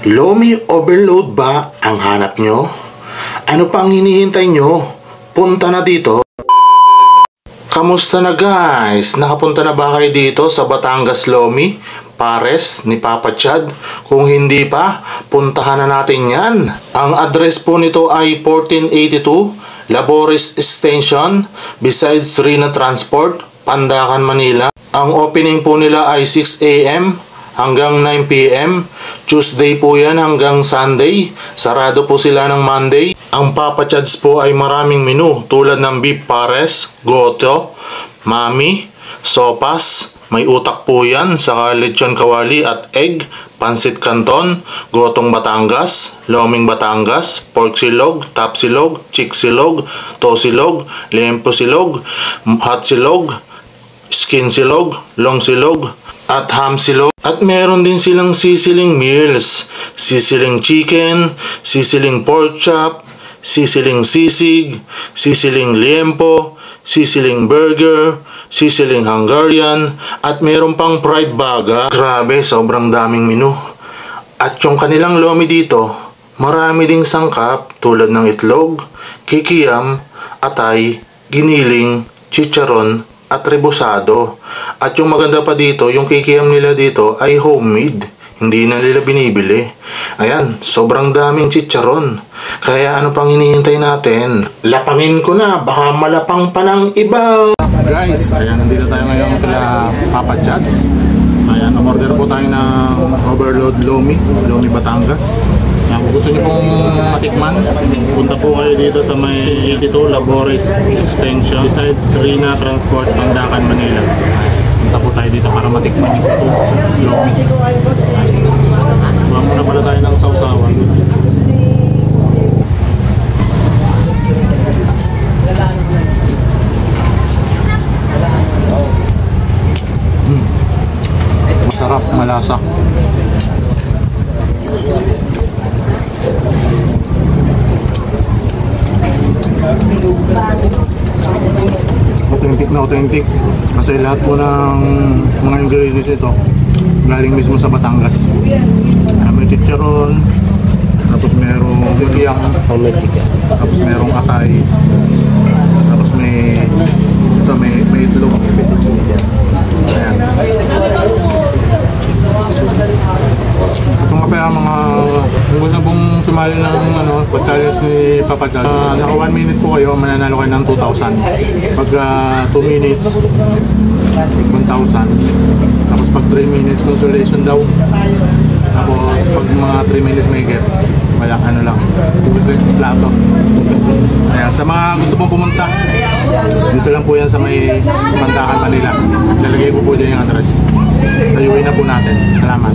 Lomi overload ba ang hanap nyo? Ano pang hinihintay nyo? Punta na dito. Kamusta na guys? Nakapunta na ba kayo dito sa Batangas Lomi? Pares ni Papa Chad? Kung hindi pa, puntahan na natin yan. Ang address po nito ay 1482 Labores Extension besides Rina Transport, Pandacan, Manila. Ang opening po nila ay 6 AM hanggang 9 PM. Tuesday po yan hanggang Sunday. Sarado po sila ng Monday. Ang Papa Chads po ay maraming menu tulad ng beef pares, goto, mami, sopas, may utak po yan, saka lechon kawali at egg, pansit canton, gotong Batangas, loming Batangas, pork silog, tap silog, chick silog, to silog, liempo silog, hot silog, skin silog, long silog, at ham silog. At meron din silang sizzling meals, sizzling chicken, sizzling pork chop, sizzling sisig, sizzling liempo, sizzling burger, sizzling Hungarian, at meron pang fried baga. Grabe, sobrang daming menu. At yung kanilang lomi dito, marami ding sangkap tulad ng itlog, kikiyam, atay, giniling, chicharon, at rebosado. At yung maganda pa dito, yung kikiyam nila dito ay homemade. Hindi na nila binibili. Ayan, sobrang daming chicharon. Kaya ano pang hinihintay natin? Lapangin ko na, baka malapang pa ng iba. Guys, ayan, nandito tayo ngayon kila Papa Chads. Ayan, umorder po tayo ng overload Lomi Batangas. Ayan, kung gusto niyo pong matikman, punta po kayo dito sa may 82 Labores Extension besides Rina Transport, Pandacan, Manila. Ayan, punta po tayo dito para matikman yung Lomi. Kuha muna pala tayo ng sausawan. Masarap, malasa. Authentic na authentic. Kasi lahat po ng mga ingredients ito galing mismo sa Batangas. May chicharon, tapos merong kikiyang, tapos merong atay, tapos may itlog. Ayan. Ito nga pala mga kung gusto pong sumali ng pag-challenge ni Papa Chad, naka 1 minute po kayo, mananalo kayo ng 2,000. Pag 2 minutes, 1,000. Tapos pag 3 minutes, consolation daw. Tapos pag mga 3 minutes may get, wala lang. Gusto yung plato. Ayan, sa mga gusto pong pumunta, dito lang po yan sa may Pandacan, Manila. Lalagay ko po dyan yung address. Tayuin na po natin. Salamat.